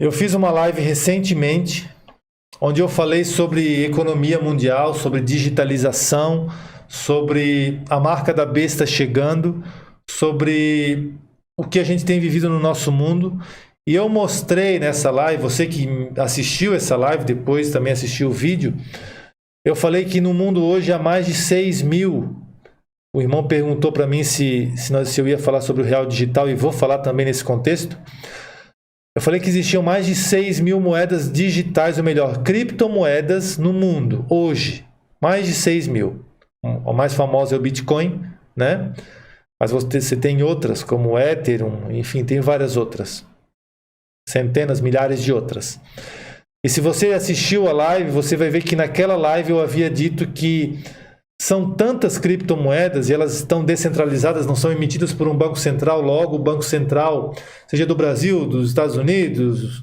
Eu fiz uma live recentemente, onde eu falei sobre economia mundial, sobre digitalização, sobre a marca da besta chegando, sobre o que a gente tem vivido no nosso mundo. E eu mostrei nessa live, você que assistiu essa live, depois também assistiu o vídeo, eu falei que no mundo hoje há mais de 6 mil. O irmão perguntou para mim se eu ia falar sobre o real digital, e vou falar também nesse contexto. Eu falei que existiam mais de 6 mil moedas digitais, ou melhor, criptomoedas no mundo, hoje. Mais de 6 mil. O mais famoso é o Bitcoin, né? Mas você tem outras, como o Ethereum, enfim, tem várias outras. Centenas, milhares de outras. E se você assistiu a live, você vai ver que naquela live eu havia dito que são tantas criptomoedas e elas estão descentralizadas, não são emitidas por um banco central. Logo, o banco central, seja do Brasil, dos Estados Unidos,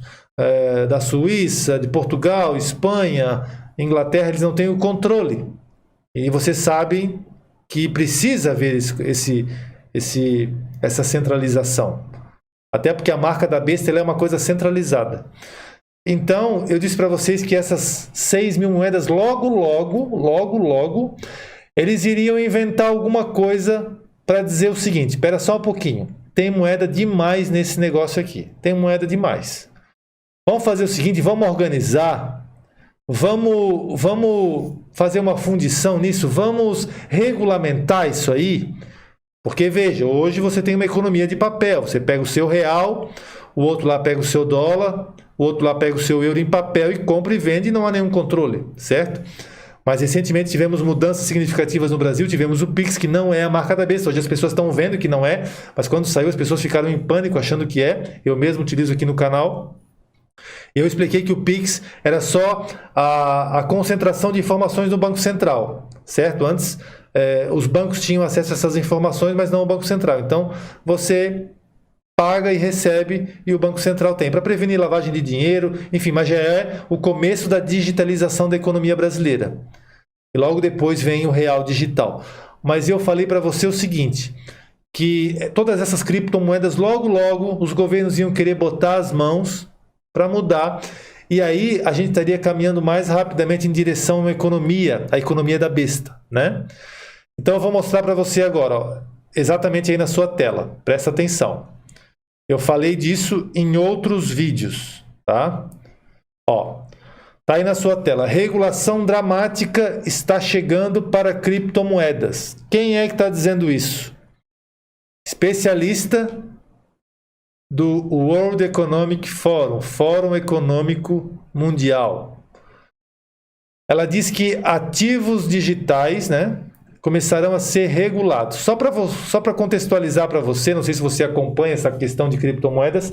da Suíça, de Portugal, Espanha, Inglaterra, eles não têm o controle. E você sabe que precisa haver essa centralização. Até porque a marca da besta ela é uma coisa centralizada. Então, eu disse para vocês que essas 6 mil moedas, logo, eles iriam inventar alguma coisa para dizer o seguinte: espera só um pouquinho, tem moeda demais nesse negócio aqui, tem moeda demais. Vamos fazer o seguinte, vamos organizar, vamos fazer uma fundição nisso, vamos regulamentar isso aí. Porque, veja, hoje você tem uma economia de papel, você pega o seu real, o outro lá pega o seu dólar, o outro lá pega o seu euro em papel e compra e vende e não há nenhum controle, certo? Mas recentemente tivemos mudanças significativas no Brasil, tivemos o Pix, que não é a marca da besta. Hoje as pessoas estão vendo que não é, mas quando saiu as pessoas ficaram em pânico achando que é. Eu mesmo utilizo aqui no canal. Eu expliquei que o Pix era só a concentração de informações do Banco Central, certo? Antes os bancos tinham acesso a essas informações, mas não o Banco Central. Então você paga e recebe e o Banco Central tem, para prevenir lavagem de dinheiro, enfim, mas já é o começo da digitalização da economia brasileira. E logo depois vem o real digital. Mas eu falei para você o seguinte, que todas essas criptomoedas, logo os governos iam querer botar as mãos para mudar, e aí a gente estaria caminhando mais rapidamente em direção a uma economia, a economia da besta, né? Então eu vou mostrar para você agora, ó, exatamente aí na sua tela, presta atenção. Eu falei disso em outros vídeos, tá? Ó, tá aí na sua tela. Regulação dramática está chegando para criptomoedas. Quem é que está dizendo isso? Especialista do World Economic Forum, Fórum Econômico Mundial. Ela diz que ativos digitais, né, começarão a ser regulados. Só para contextualizar para você, não sei se você acompanha essa questão de criptomoedas,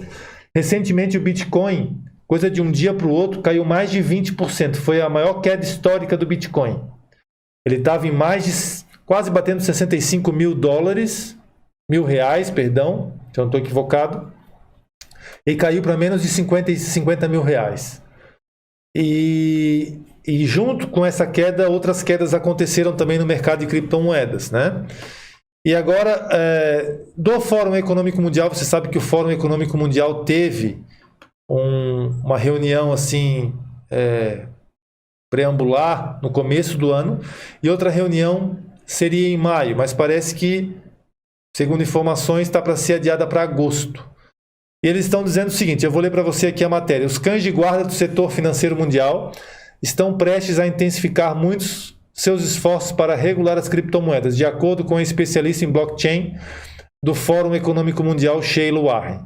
recentemente o Bitcoin, coisa de um dia para o outro, caiu mais de 20%. Foi a maior queda histórica do Bitcoin. Ele estava em quase batendo 65 mil dólares, R$1.000, perdão, se eu não estou equivocado, e caiu para menos de 50 mil reais. E junto com essa queda, outras quedas aconteceram também no mercado de criptomoedas, né? E agora, do Fórum Econômico Mundial, você sabe que o Fórum Econômico Mundial teve uma reunião assim, preambular no começo do ano, e outra reunião seria em maio, mas parece que, segundo informações, está para ser adiada para agosto. E eles estão dizendo o seguinte, eu vou ler para você aqui a matéria. Os cães de guarda do setor financeiro mundial estão prestes a intensificar muitos seus esforços para regular as criptomoedas, de acordo com a especialista em blockchain do Fórum Econômico Mundial, Sheila Warren.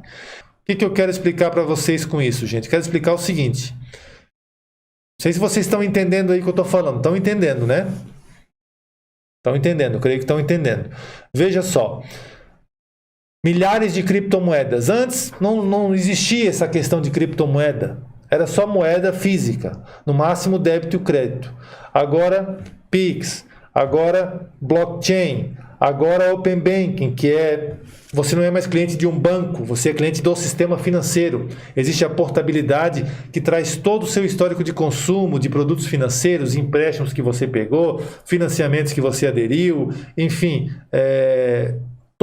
O que eu quero explicar para vocês com isso, gente? Quero explicar o seguinte. Não sei se vocês estão entendendo aí o que eu estou falando. Estão entendendo, né? Estão entendendo, eu creio que estão entendendo. Veja só. Milhares de criptomoedas. Antes não existia essa questão de criptomoeda. Era só moeda física. No máximo débito e crédito. Agora Pix. Agora blockchain. Agora Open Banking, que você não é mais cliente de um banco, você é cliente do sistema financeiro. Existe a portabilidade que traz todo o seu histórico de consumo, de produtos financeiros, empréstimos que você pegou, financiamentos que você aderiu, enfim,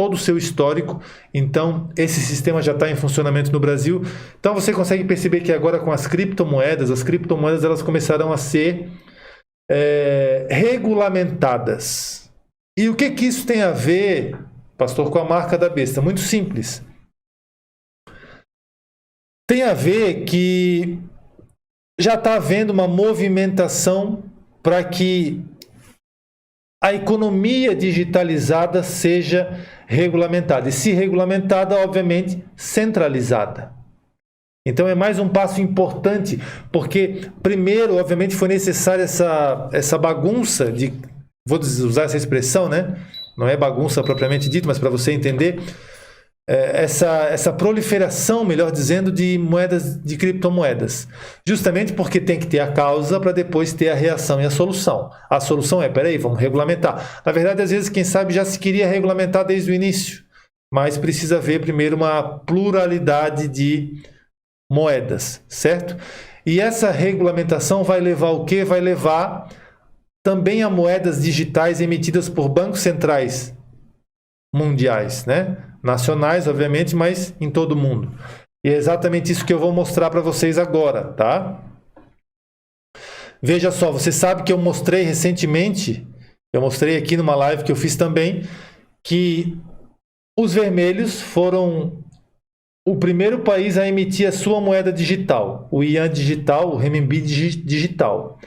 todo o seu histórico. Então, esse sistema já está em funcionamento no Brasil. Então, você consegue perceber que agora com as criptomoedas elas começarão a ser regulamentadas. E o que isso tem a ver, pastor, com a marca da besta? Muito simples. Tem a ver que já está havendo uma movimentação para que a economia digitalizada seja regulamentada. E se regulamentada, obviamente, centralizada. Então é mais um passo importante, porque primeiro, obviamente, foi necessária essa bagunça de, vou usar essa expressão, né? Não é bagunça propriamente dita, mas para você entender, essa proliferação, melhor dizendo, de moedas, de criptomoedas. Justamente porque tem que ter a causa para depois ter a reação e a solução. A solução é, peraí, vamos regulamentar. Na verdade, às vezes, quem sabe já se queria regulamentar desde o início, mas precisa haver primeiro uma pluralidade de moedas, certo? E essa regulamentação vai levar o quê? Vai levar também a moedas digitais emitidas por bancos centrais mundiais, né? Nacionais, obviamente, mas em todo o mundo. E é exatamente isso que eu vou mostrar para vocês agora, tá? Veja só, você sabe que eu mostrei recentemente, eu mostrei aqui numa live que eu fiz também, que os vermelhos foram o primeiro país a emitir a sua moeda digital, o Yuan digital, o renminbi digital.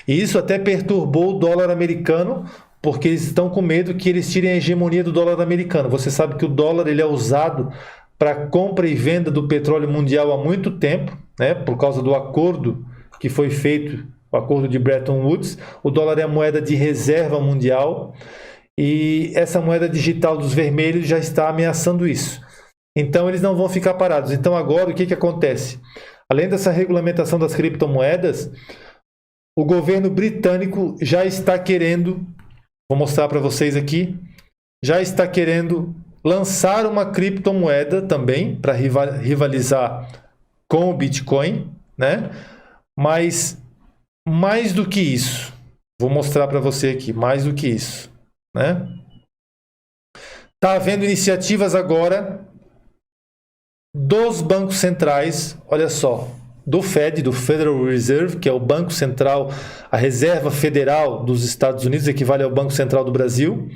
E isso até perturbou o dólar americano, porque eles estão com medo que eles tirem a hegemonia do dólar americano. Você sabe que o dólar ele é usado para compra e venda do petróleo mundial há muito tempo, né? Por causa do acordo que foi feito, o acordo de Bretton Woods. O dólar é a moeda de reserva mundial e essa moeda digital dos vermelhos já está ameaçando isso. Então eles não vão ficar parados. Então agora o que acontece? Além dessa regulamentação das criptomoedas, o governo britânico já está querendo, vou mostrar para vocês aqui, já está querendo lançar uma criptomoeda também para rivalizar com o Bitcoin, né? Mas mais do que isso, vou mostrar para você aqui, mais do que isso, né? Está havendo iniciativas agora dos bancos centrais, olha só, do Fed, do Federal Reserve, que é o Banco Central, a Reserva Federal dos Estados Unidos, equivale ao Banco Central do Brasil.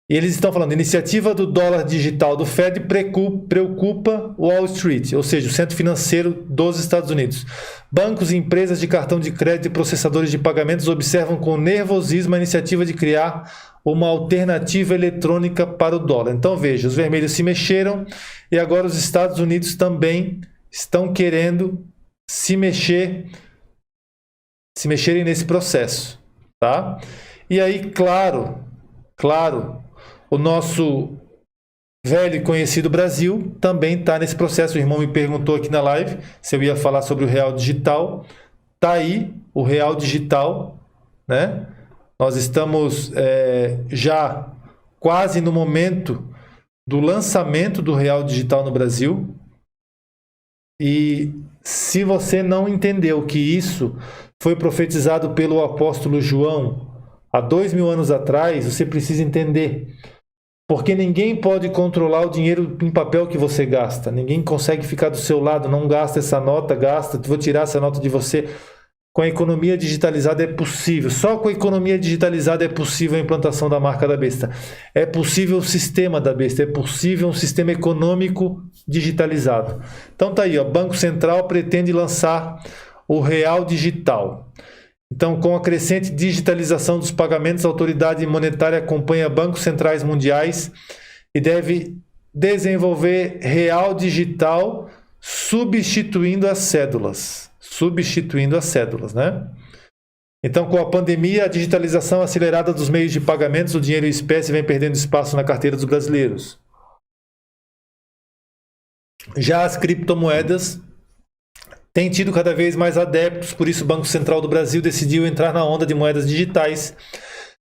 E eles estão falando, a iniciativa do dólar digital do Fed preocupa Wall Street, ou seja, o centro financeiro dos Estados Unidos. Bancos e empresas de cartão de crédito e processadores de pagamentos observam com nervosismo a iniciativa de criar uma alternativa eletrônica para o dólar. Então veja, os vermelhos se mexeram e agora os Estados Unidos também estão querendo se mexerem nesse processo, tá? E aí, claro, o nosso velho e conhecido Brasil também está nesse processo. O irmão me perguntou aqui na live se eu ia falar sobre o real digital. Tá aí o real digital, né? Nós estamos já quase no momento do lançamento do real digital no Brasil. E se você não entendeu que isso foi profetizado pelo apóstolo João há 2000 anos atrás, você precisa entender. Porque ninguém pode controlar o dinheiro em papel que você gasta. Ninguém consegue ficar do seu lado. Não gasta essa nota, gasta. Vou tirar essa nota de você. Com a economia digitalizada é possível. Só com a economia digitalizada é possível a implantação da marca da besta. É possível o sistema da besta. É possível um sistema econômico digitalizado. Então tá aí, ó, Banco Central pretende lançar o real digital. Então, com a crescente digitalização dos pagamentos, a autoridade monetária acompanha bancos centrais mundiais e deve desenvolver real digital substituindo as cédulas. Né? Então, com a pandemia, a digitalização acelerada dos meios de pagamentos, o dinheiro em espécie vem perdendo espaço na carteira dos brasileiros. Já as criptomoedas têm tido cada vez mais adeptos, por isso o Banco Central do Brasil decidiu entrar na onda de moedas digitais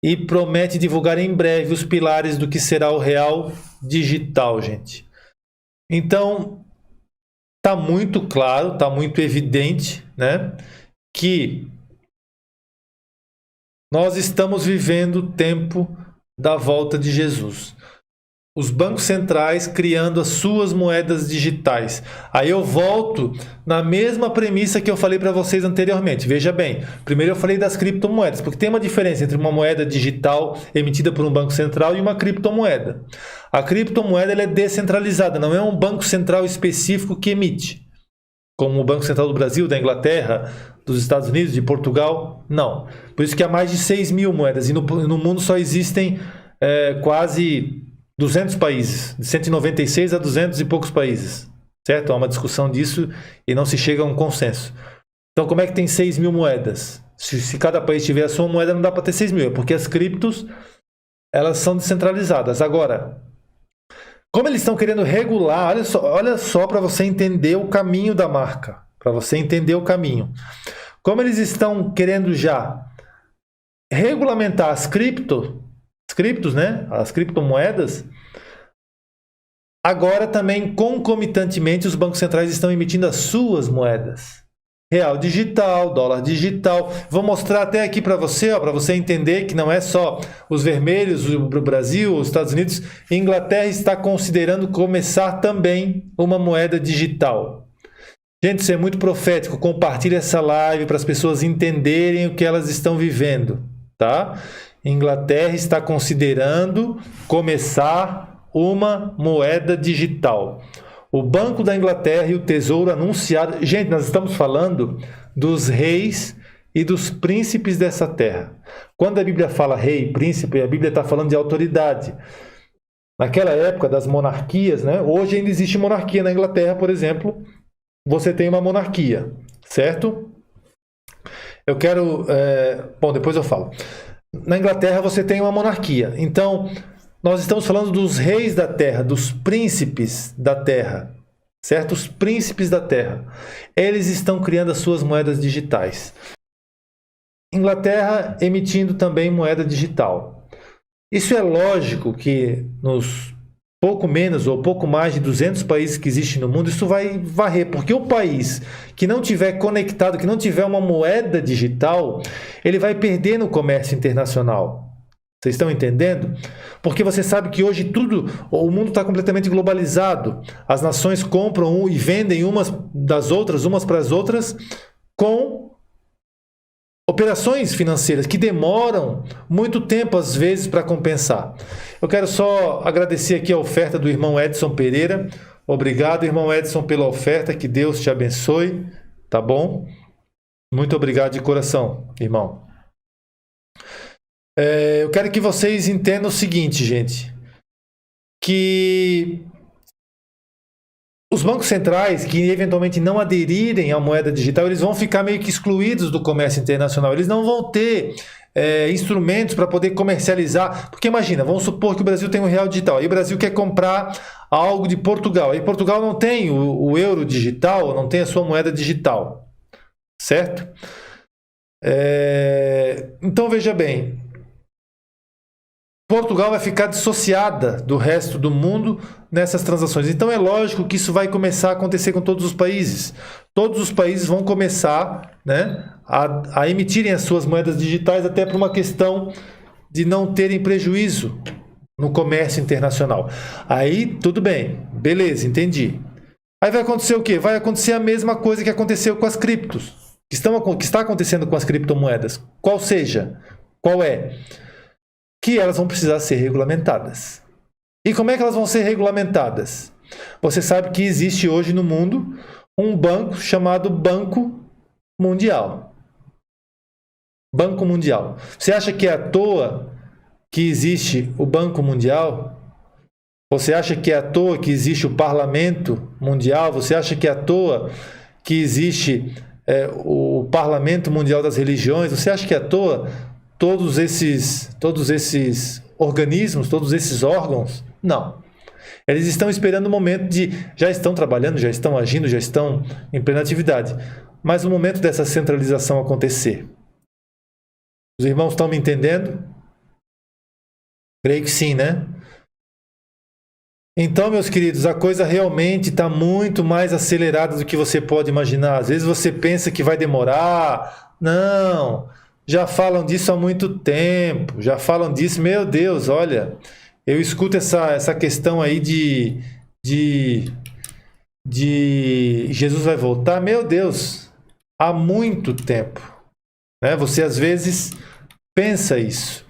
e promete divulgar em breve os pilares do que será o real digital, gente. Então, está muito claro, está muito evidente, né, que nós estamos vivendo o tempo da volta de Jesus. os bancos centrais criando as suas moedas digitais. Aí eu volto na mesma premissa que eu falei para vocês anteriormente. Veja bem, primeiro eu falei das criptomoedas, porque tem uma diferença entre uma moeda digital emitida por um banco central e uma criptomoeda. A criptomoeda ela é descentralizada, não é um banco central específico que emite, como o Banco Central do Brasil, da Inglaterra, dos Estados Unidos, de Portugal. Não. Por isso que há mais de 6 mil moedas, e no mundo só existem quase 200 países, de 196 a 200 e poucos países, certo? Há uma discussão disso e não se chega a um consenso. Então, como é que tem 6 mil moedas? Se cada país tiver a sua moeda, não dá para ter 6 mil, porque as criptos, elas são descentralizadas. Agora, como eles estão querendo regular, olha só para você entender o caminho da marca, para você entender o caminho. Como eles estão querendo já regulamentar as criptos, né? As criptomoedas, agora também concomitantemente os bancos centrais estão emitindo as suas moedas. Real digital, dólar digital. Vou mostrar até aqui para você entender que não é só os vermelhos, o Brasil, os Estados Unidos. A Inglaterra está considerando começar também uma moeda digital. Gente, isso é muito profético. Compartilhe essa live para as pessoas entenderem o que elas estão vivendo, tá? Inglaterra está considerando começar uma moeda digital. O Banco da Inglaterra e o Tesouro anunciaram... Gente, nós estamos falando dos reis e dos príncipes dessa terra. Quando a Bíblia fala rei, príncipe, a Bíblia está falando de autoridade. Naquela época das monarquias, né? Hoje ainda existe monarquia na Inglaterra, por exemplo. Você tem uma monarquia, certo? Eu quero... Bom, depois eu falo. Na Inglaterra você tem uma monarquia. Então, nós estamos falando dos reis da terra, dos príncipes da terra, certo? Os príncipes da terra. Eles estão criando as suas moedas digitais. Inglaterra emitindo também moeda digital. Isso é lógico que nos pouco menos ou pouco mais de 200 países que existem no mundo, isso vai varrer, porque o país que não tiver conectado, que não tiver uma moeda digital, ele vai perder no comércio internacional. Vocês estão entendendo? Porque você sabe que hoje o mundo está completamente globalizado. As nações compram e vendem umas das outras, umas para as outras, com operações financeiras que demoram muito tempo, às vezes, para compensar. Eu quero só agradecer aqui a oferta do irmão Edson Pereira. Obrigado, irmão Edson, pela oferta. Que Deus te abençoe, tá bom? Muito obrigado de coração, irmão. Eu quero que vocês entendam o seguinte, gente, que os bancos centrais que eventualmente não aderirem à moeda digital, eles vão ficar meio que excluídos do comércio internacional. Eles não vão ter instrumentos para poder comercializar. Porque imagina, vamos supor que o Brasil tem um real digital, aí o Brasil quer comprar algo de Portugal. Aí Portugal não tem o euro digital, não tem a sua moeda digital, certo? Então veja bem, Portugal vai ficar dissociada do resto do mundo nessas transações. Então é lógico que isso vai começar a acontecer com todos os países. Todos os países vão começar, né, a emitirem as suas moedas digitais, até por uma questão de não terem prejuízo no comércio internacional. Aí tudo bem, beleza, entendi. Aí vai acontecer o quê? Vai acontecer a mesma coisa que aconteceu com as criptos, que está acontecendo com as criptomoedas. Qual é? Que elas vão precisar ser regulamentadas. E como é que elas vão ser regulamentadas? Você sabe que existe hoje no mundo um banco chamado Banco Mundial. Banco Mundial. Você acha que é à toa que existe o Banco Mundial? Você acha que é à toa que existe o Parlamento Mundial? Você acha que é à toa que existe o Parlamento Mundial das Religiões? Você acha que é à toa todos esses organismos, todos esses órgãos? Não. Eles estão esperando o momento já estão trabalhando, já estão agindo, já estão em plena atividade. Mas o momento dessa centralização acontecer. Os irmãos estão me entendendo? Creio que sim, né? Então, meus queridos, a coisa realmente está muito mais acelerada do que você pode imaginar. Às vezes você pensa que vai demorar. Não. Já falam disso há muito tempo, já falam disso, meu Deus, olha, Eu escuto essa questão aí de Jesus vai voltar, meu Deus, há muito tempo, né? Você às vezes pensa isso.